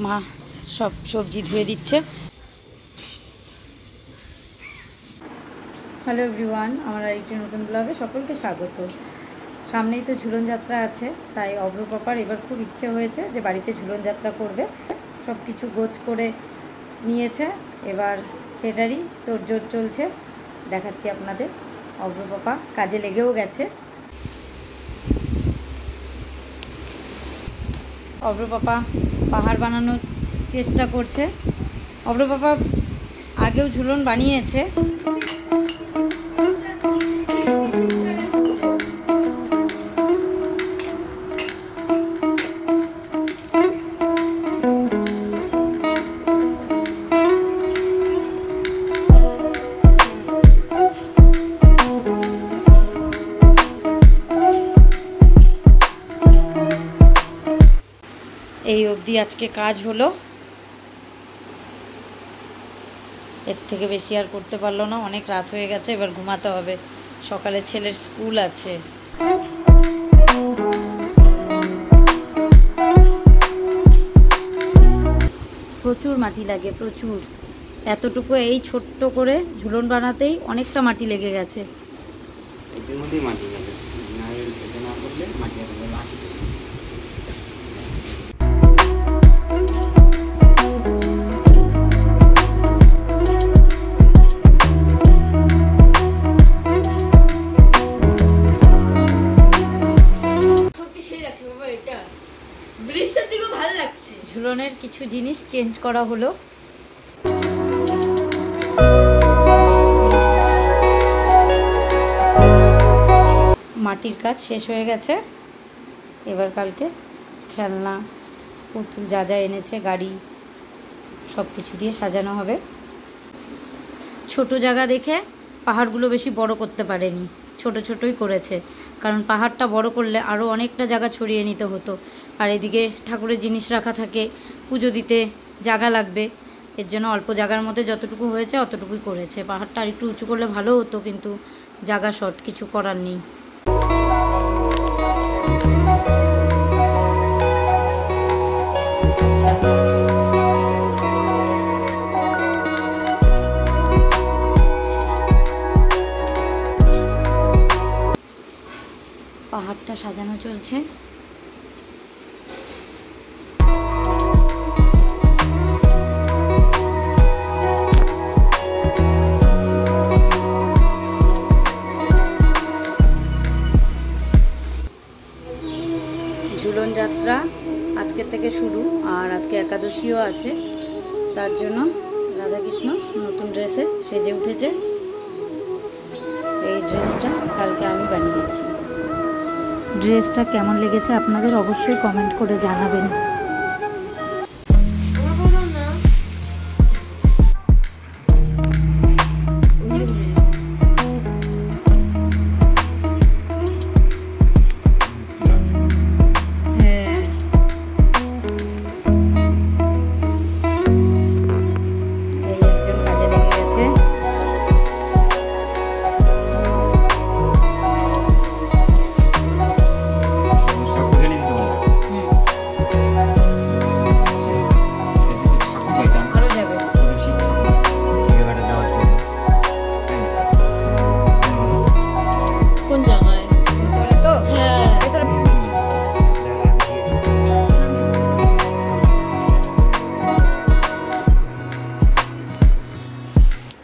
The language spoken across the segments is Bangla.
মা সব সবজি ধুয়ে দিচ্ছে। হ্যালো এভরিওয়ান, আমার আরেকটি নতুন ব্লগে সকলকে স্বাগত। সামনেই তো ঝুলন যাত্রা আছে, তাই অভ্র পাপার এবার খুব ইচ্ছে হয়েছে যে বাড়িতে ঝুলন যাত্রা করবে। সব কিছু গোছ করে নিয়েছে, এবার সেটারই তোড়জোড় চলছে। দেখাচ্ছি আপনাদের। অভ্র পাপা কাজে লেগেও গেছে। অভ্র পাপা পাহাড় বানানোর চেষ্টা করছে। অভ্র পাপা আগেও ঝুলন বানিয়েছে। এই অবধি আজকে কাজ হলো, এর থেকে বেশি আর করতে পারলো না। অনেক রাত হয়ে গেছে, এবার ঘুমাতে হবে। সকালে ছেলের স্কুল আছে। প্রচুর মাটি লাগে, প্রচুর। এতটুকু এই ছোট্ট করে ঝুলন বানাতেই অনেকটা মাটি লেগে গেছে। এটার মধ্যেই মাটি লাগে, না এটা না করলে মাটি আসবে। ঝুলনের কিছু জিনিস চেঞ্জ করা হলো। মাটির কাজ শেষ হয়ে গেছে। এবার কালকে খেলনা পুতুল যা যা এনেছে, গাড়ি, সব কিছু দিয়ে সাজানো হবে। ছোট জায়গা দেখে পাহাড়গুলো বেশি বড় করতে পারেনি, ছোট ছোটই করেছে। কারণ পাহাড়টা বড় করলে আরও অনেকটা জায়গা ছড়িয়ে নিতে হতো। আর এদিকে ঠাকুরের জিনিস রাখা থাকে, পুজো দিতে জায়গা লাগবে। এর জন্য অল্প জায়গার মধ্যে যতটুকু হয়েছে অতটুকুই করেছে। পাহাড়টা আর একটু উঁচু করলে ভালো হতো, কিন্তু জায়গা শর্ট, কিছু করার নেই। পাহাড়টা সাজানো চলছে। ঝুলন যাত্রা আজকের থেকে শুরু, আর আজকে একাদশীও আছে। তার জন্য রাধাকৃষ্ণ নতুন ড্রেসে সেজে উঠেছে। এই ড্রেসটা কালকে আমি বানিয়েছি। ড্রেসটা কেমন লেগেছে আপনাদের অবশ্যই কমেন্ট করে জানাবেন।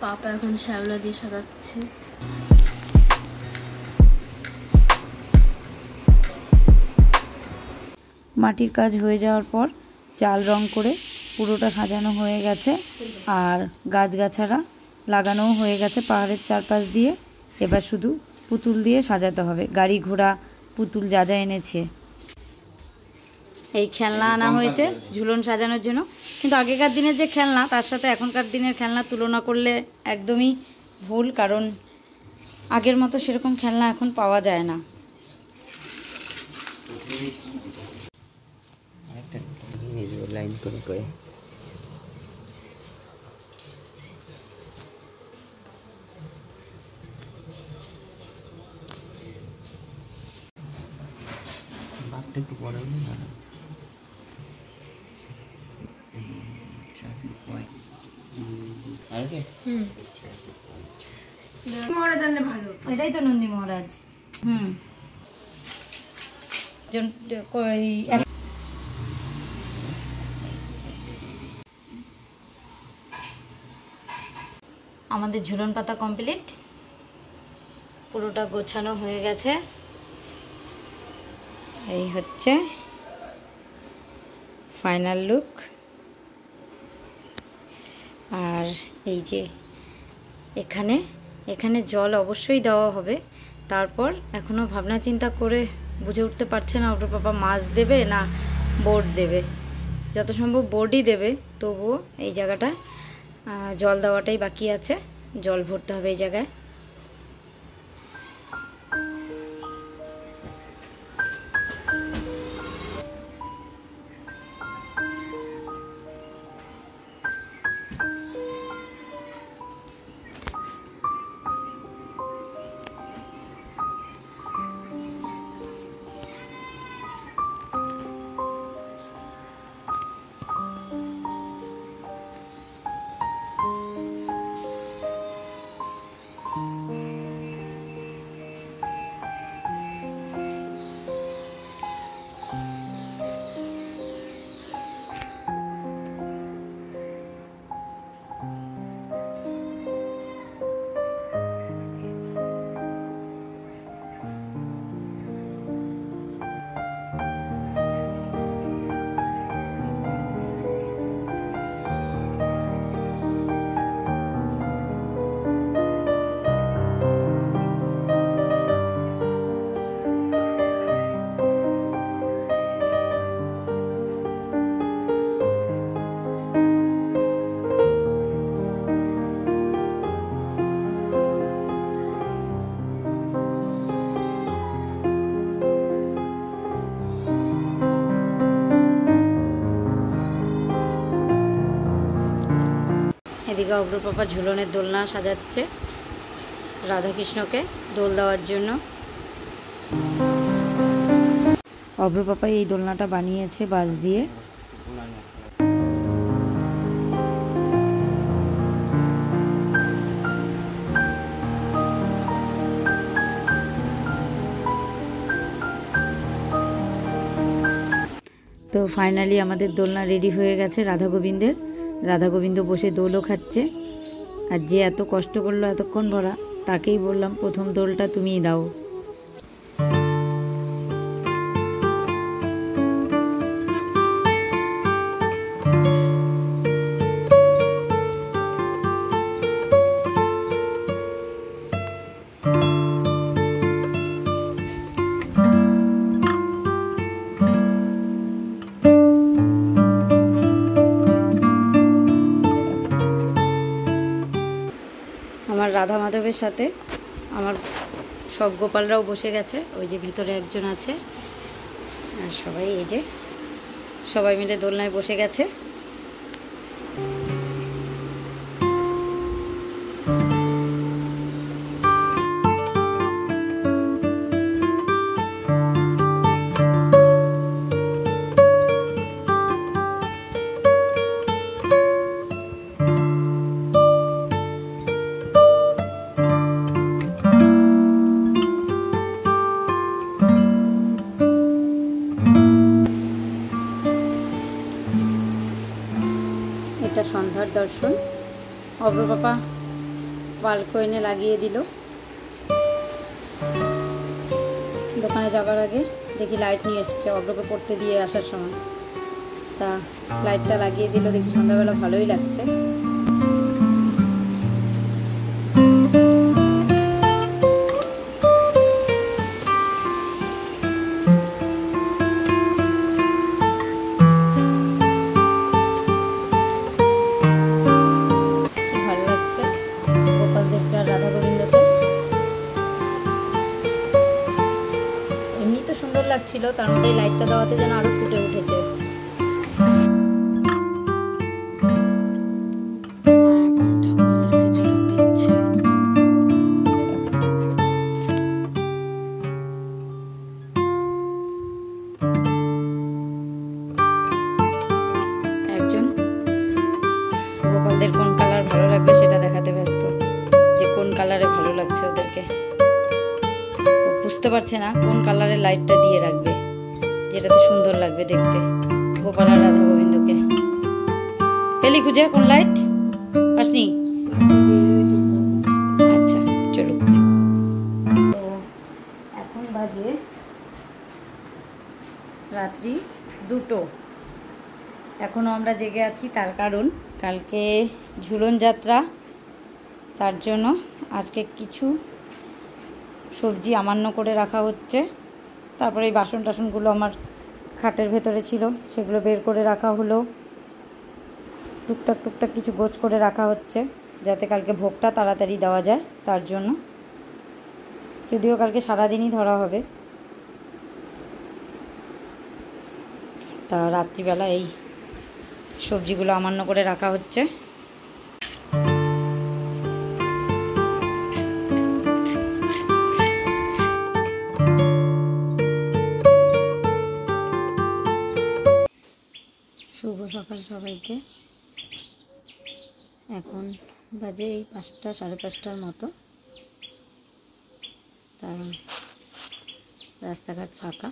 পাপা এখন শ্যাওলা দিয়ে সাজাচ্ছে। মাটির কাজ হয়ে যাওয়ার পর চাল রং করে পুরোটা সাজানো হয়ে গেছে, আর গাছগাছারা লাগানোও হয়ে গেছে পাহাড়ের চারপাশ দিয়ে। এবার শুধু পুতুল দিয়ে সাজাতে হবে, গাড়ি ঘোড়া পুতুল যা যা এনেছে। এই খেলনা আনা হয়েছে ঝুলন সাজানোর জন্য, কিন্তু আগেকার দিনের যে খেলনা তার সাথে এখনকার দিনের খেলনা তুলনা করলে একদমই ভুল। কারণ আগের মতো সেরকম খেলনা এখন পাওয়া যায় না। লাইন করে করে বাঘটা একটু বড় হলে ভালো। আর আছে? মহারাজ জানলে ভালো। এটাই তো নন্দী মহারাজ। আমাদের ঝুলন পাতা কমপ্লিট, পুরোটা গোছানো হয়ে গেছে। এই হচ্ছে ফাইনাল লুক। আর এই যে এখানে এখানে জল অবশ্যই দেওয়া হবে। তারপর এখনও ভাবনা চিন্তা করে বুঝে উঠতে পারছে না ওর বাবা মাছ দেবে না বোর্ড দেবে। যত সম্ভব বোর্ডই দেবে, তবুও এই জায়গাটা জল দেওয়াটাই বাকি আছে, জল ভরতে হবে এই জায়গায়। এদিকে অব্র পাপা ঝুলনের দোলনা সাজাচ্ছে রাধাকৃষ্ণকে দোল দেওয়ার জন্য। অব্র পাপা এই দোলনাটা বানিয়েছে বাঁশ দিয়ে। তো ফাইনালি আমাদের দোলনা রেডি হয়ে গেছে রাধা গোবিন্দের। রাধা গোবিন্দ বসে দোলও খাচ্ছে। আর যে এত কষ্ট করলো এতক্ষণ ভরা, তাকেই বললাম প্রথম দোলটা তুমিই দাও। আমার রাধা মাধবের সাথে আমার সব গোপালরাও বসে গেছে, ওই যে ভিতরে একজন আছে। আর সবাই এই যে সবাই মিলে দোলনায় বসে গেছে। এটা সন্ধ্যার দর্শন। অব্র পাপা পালকো এনে লাগিয়ে দিল। দোকানে যাবার আগে দেখি লাইট নিয়ে এসছে অব্রকে পড়তে দিয়ে আসার সময়, তা লাইটটা লাগিয়ে দিল, দেখি সন্ধ্যাবেলা ভালোই লাগছে। লাগছিল, তার মধ্যে লাইটটা দেওয়াতে যেন আরো ফুটে উঠেছে। একজন গোপালদের কোন কালার ভালো লাগবে সেটা পারছে না কোন কালারের লাইটটা দিয়ে রাখবে, যেটাতে সুন্দর লাগবে দেখতে গোপাল আর রাধা গোবিন্দকে। পেলি খুঁজে কোন লাইট পাসনি? আচ্ছা চলুক। তো এখন বাজে রাত্রি 2টো। এখনও আমরা জেগে আছি, তার কারণ কালকে ঝুলন যাত্রা, তার জন্য আজকে কিছু সবজি আমান্য করে রাখা হচ্ছে। তারপরে এই বাসন টাসনগুলো আমার খাটের ভেতরে ছিল, সেগুলো বের করে রাখা হলো। টুকটাক টুকটাক কিছু গোছ করে রাখা হচ্ছে যাতে কালকে ভোগটা তাড়াতাড়ি দেওয়া যায়, তার জন্য। যদিও কালকে সারাদিনই ধরা হবে, তা রাত্রিবেলা এই সবজিগুলো আমান্য করে রাখা হচ্ছে। শুভ সকাল সবাইকে। এখন বাজে এই 5টা সাড়ে 5টার মতো। তা রাস্তাঘাট ফাঁকা।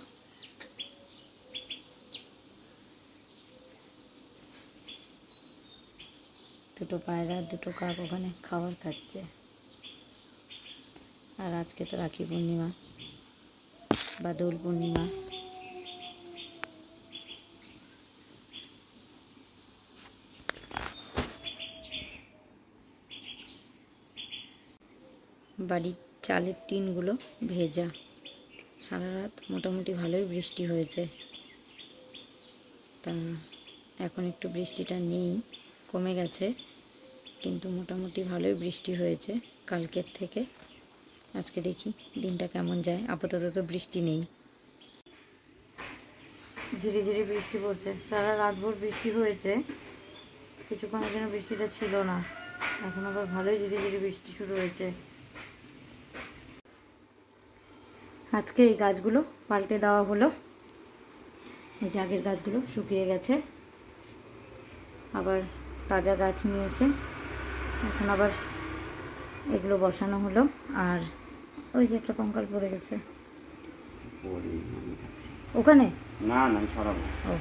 দুটো পায়রা, দুটো কাক ওখানে খাবার খাচ্ছে। আর আজকে তো রাখি পূর্ণিমা বা দোল পূর্ণিমা। বাড়ির চালের টিনগুলো ভেজা। সারা রাত মোটামুটি ভালোই বৃষ্টি হয়েছে। তা এখন একটু বৃষ্টিটা নেই, কমে গেছে, কিন্তু মোটামুটি ভালোই বৃষ্টি হয়েছে কালকের থেকে। আজকে দেখি দিনটা কেমন যায়। আপাতত তো বৃষ্টি নেই, ঝিরিঝিরি বৃষ্টি পড়ছে। সারা রাতভর বৃষ্টি হয়েছে, কিছুক্ষণের জন্য বৃষ্টিটা ছিল না, এখন আবার ভালোই ঝিরিঝিরি বৃষ্টি শুরু হয়েছে। আজকে এই গাছগুলো পাল্টে দেওয়া হলো। এই যে আগের গাছগুলো শুকিয়ে গেছে, আবার তাজা গাছ নিয়ে এসে এখন আবার এগুলো বসানো হলো। আর ওই যে একটা কঙ্কাল পড়ে গেছে ওখানে, না না সরাবো। ও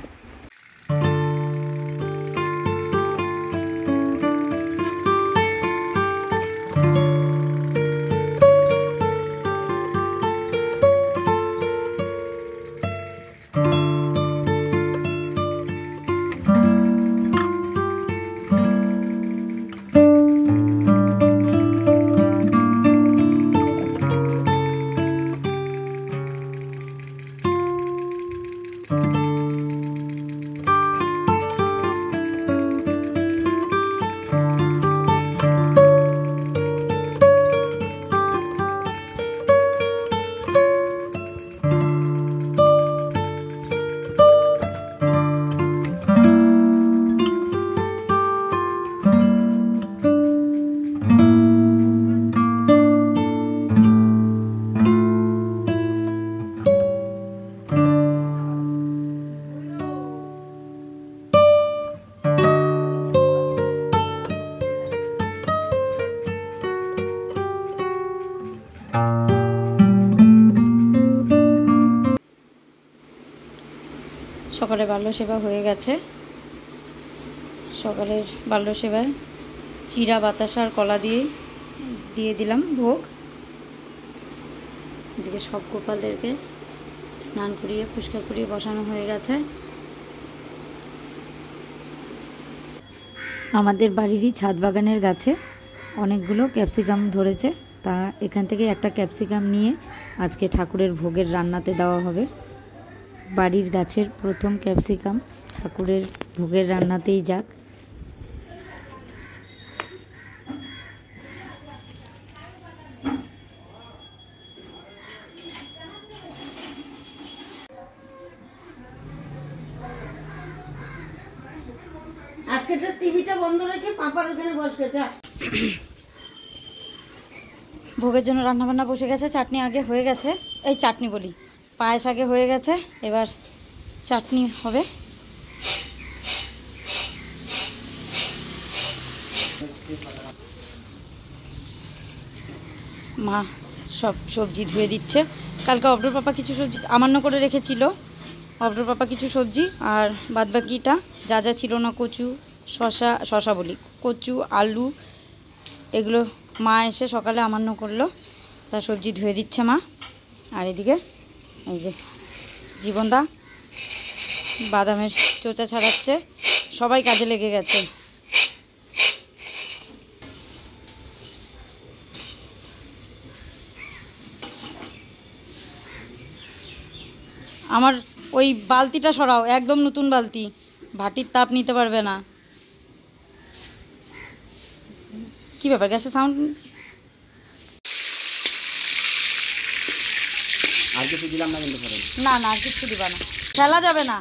সকালে বাল্য সেবা হয়ে গেছে। সকালের বাল্য সেবায় চিরা, বাতাসা আর কলা দিয়ে দিলাম ভোগ। এদিকে সব গোপালদেরকে স্নান করিয়ে পরিষ্কার করিয়ে বসানো হয়ে গেছে। আমাদের বাড়িরই ছাদ বাগানের গাছে অনেকগুলো ক্যাপসিকাম ধরেছে, তা এখান থেকে একটা ক্যাপসিকাম নিয়ে আজকে ঠাকুরের ভোগের রান্নাতে দেওয়া হবে। বাড়ির গাছের প্রথম ক্যাপসিকাম ঠাকুরের ভোগের রান্নাতেই যাক। আজকে তো টিভিটা বন্ধ রেখে পাপার ওখানে বসে যা। ভোগের জন্য রান্নাবান্না বসে গেছে। চাটনি আগে হয়ে গেছে, এই চাটনি বলি পায়েস আগে হয়ে গেছে, এবার চাটনি হবে। মা সব সবজি ধুয়ে দিচ্ছে, কালকে অব্রুর পাপা কিছু সবজি আমান্য করে রেখেছিল, অব্রুর পাপা কিছু সবজি, আর বাদবাকিটা যা যা ছিল না, কচু, শশা বলি, কচু, আলু, এগুলো মা এসে সকালে আমান্য করলো, তার সবজি ধুয়ে দিচ্ছে মা। আর এদিকে এই যে জীবনদা বাদামের চোচা ছাড়াচ্ছে, সবাই কাজে লেগে গেছে। আমার ওই বালতিটা সরাও, একদম নতুন বালতি, ভাটির তাপ নিতে পারবে না। কি ব্যাপার, গ্যাসের সাউন্ড? আর কিছু দিলাম না কিন্তু ফেরেন। না না, আর কিচ্ছু দিবা না, ফেলা যাবে না।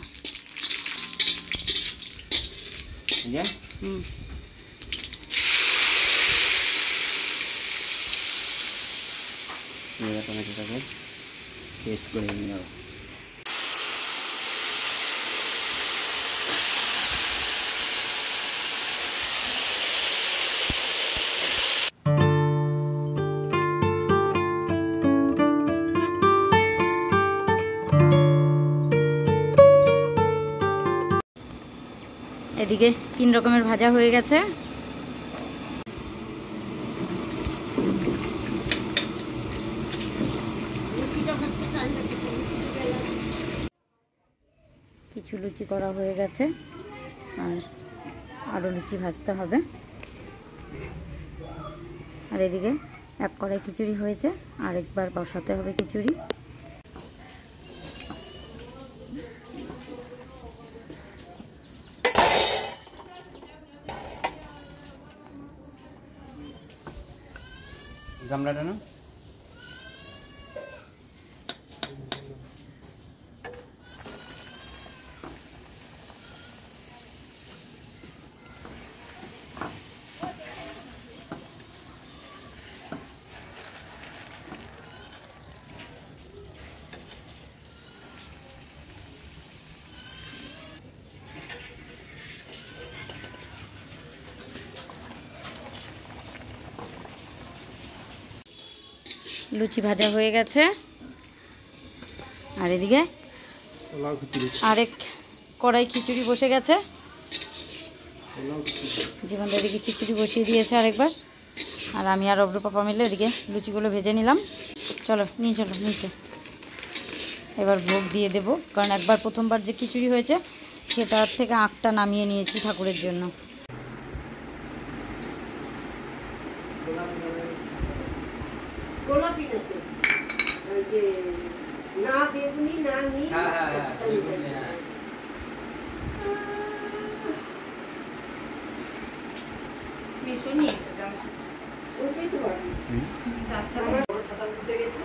টমেটোটাকে পেস্ট করে নিয়ে যাবো। এদিকে 3 রকমের ভাজা হয়ে গেছে। কিছু লুচি করা হয়ে গেছে, আর আরও লুচি ভাজতে হবে। আর এদিকে 1 কড়াই খিচুড়ি হয়েছে, আরেকবার বসাতে হবে খিচুড়ি। গামলাটা না লুচি ভাজা হয়ে গেছে। আর এদিকে আরেক কড়াই খিচুড়ি বসে গেছে। জীবন এদিকে খিচুড়ি বসিয়ে দিয়েছে আরেকবার, আর আমি আর অব্রু পাপা মিলে এদিকে লুচিগুলো ভেজে নিলাম। চলো নিচে। এবার ভোগ দিয়ে দেব, কারণ একবার প্রথমবার যে খিচুড়ি হয়েছে সেটার থেকে আঁকটা নামিয়ে নিয়েছি ঠাকুরের জন্য। না বেগুনি না নীল, ওটাই তো বাকি। ছাতা উঠে গেছে।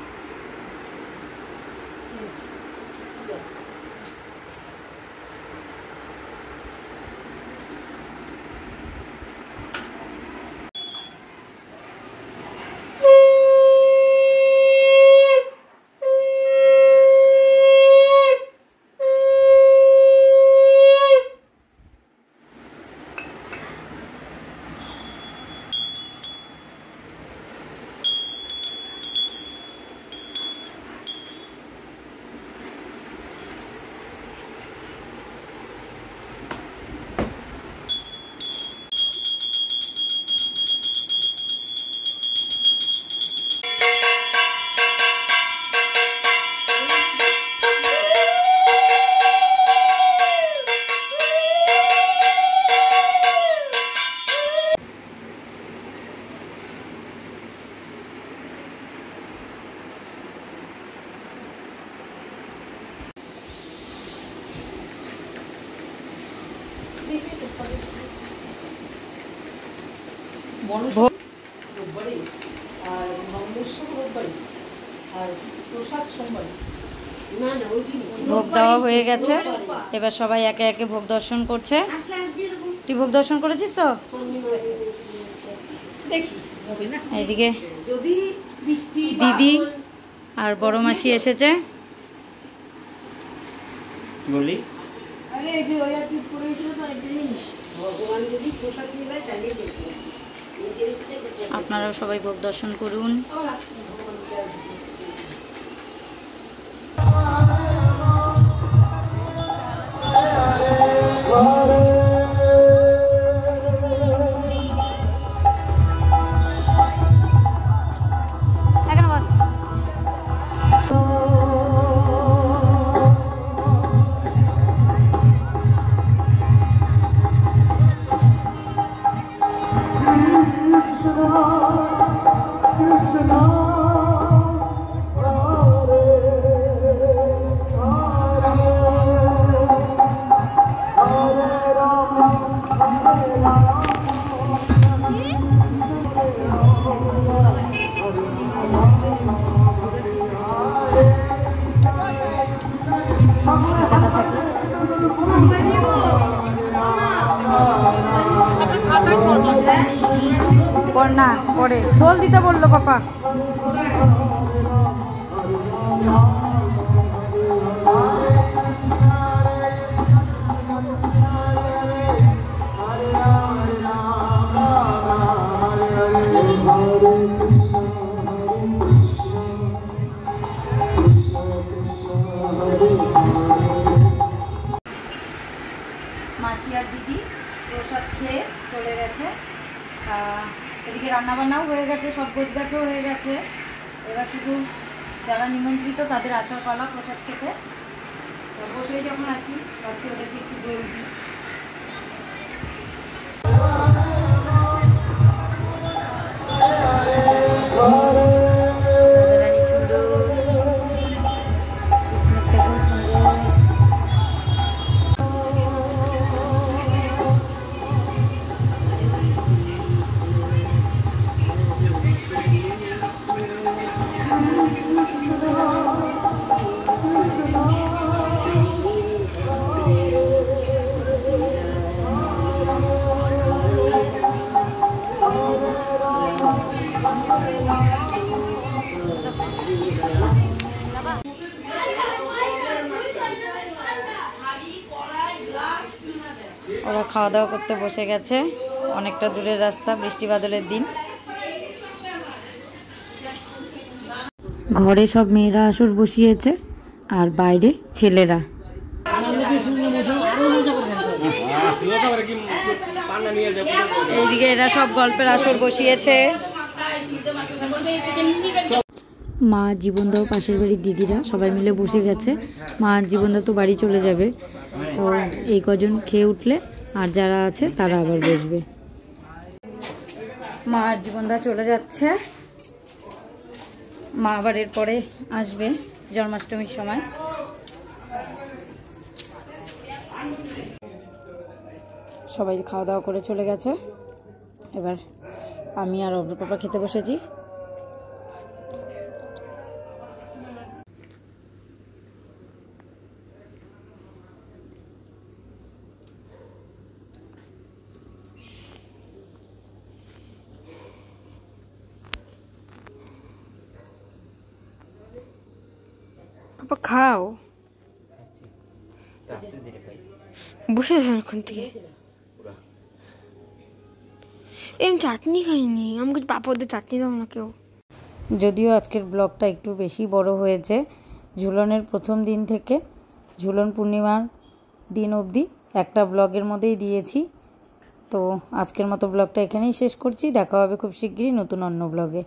ভোগ দেওয়া হয়ে গেছে, এবার সবাই একে একে ভোগ দর্শন করছে। তুই ভোগ দর্শন করেছিস তো? এইদিকে দিদি আর বড় মাসি এসেছে। বলি আপনারাও সবাই ভোগ দর্শন করুন। না পরে ঢোল দিতে বললো পাপা। মাসি আর দিদি প্রসাদ খেয়ে চলে গেছে। এদিকে রান্নাবান্নাও হয়ে গেছে, সব গোছগাছও হয়ে গেছে। এবার শুধু যারা নিমন্ত্রিত তাদের আসার পালা প্রসাদ খেতে। বসেই যখন আছি ভাবছি ওদেরকে একটু দই দিই। ওরা খাওয়া দাওয়া করতে বসে গেছে। অনেকটা দূরের রাস্তা, বৃষ্টি বাদলের দিন। ঘরে সব মেয়েরা আসর বসিয়েছে আর বাইরে ছেলেরা। এইদিকে এরা সব গল্পের আসর বসিয়েছে। মা জীবনদাও পাশের বাড়ির দিদিরা সবাই মিলে বসে গেছে। মা জীবনদা তো বাড়ি চলে যাবে, তো এই কজন খেয়ে উঠলে আর যারা আছে তারা আবার বসবে। মা আর জীবনদা চলে যাচ্ছে। মা আবার এরপরে আসবে জন্মাষ্টমীর সময়। সবাই খাওয়া দাওয়া করে চলে গেছে। এবার আমি আর অব্র পাপা খেতে বসেছি। পাপা খাও, বসে এখন থেকে। এম চাটনি খাইনি, আমাকে পাপড়দের চাটনি দাও না কেউ। যদিও আজকের ব্লগটা একটু বেশি বড় হয়েছে, ঝুলনের প্রথম দিন থেকে ঝুলন পূর্ণিমার দিন অবধি একটা ব্লগের মধ্যেই দিয়েছি। তো আজকের মতো ব্লগটা এখানেই শেষ করছি। দেখা হবে খুব শিগগিরই নতুন অন্য ব্লগে।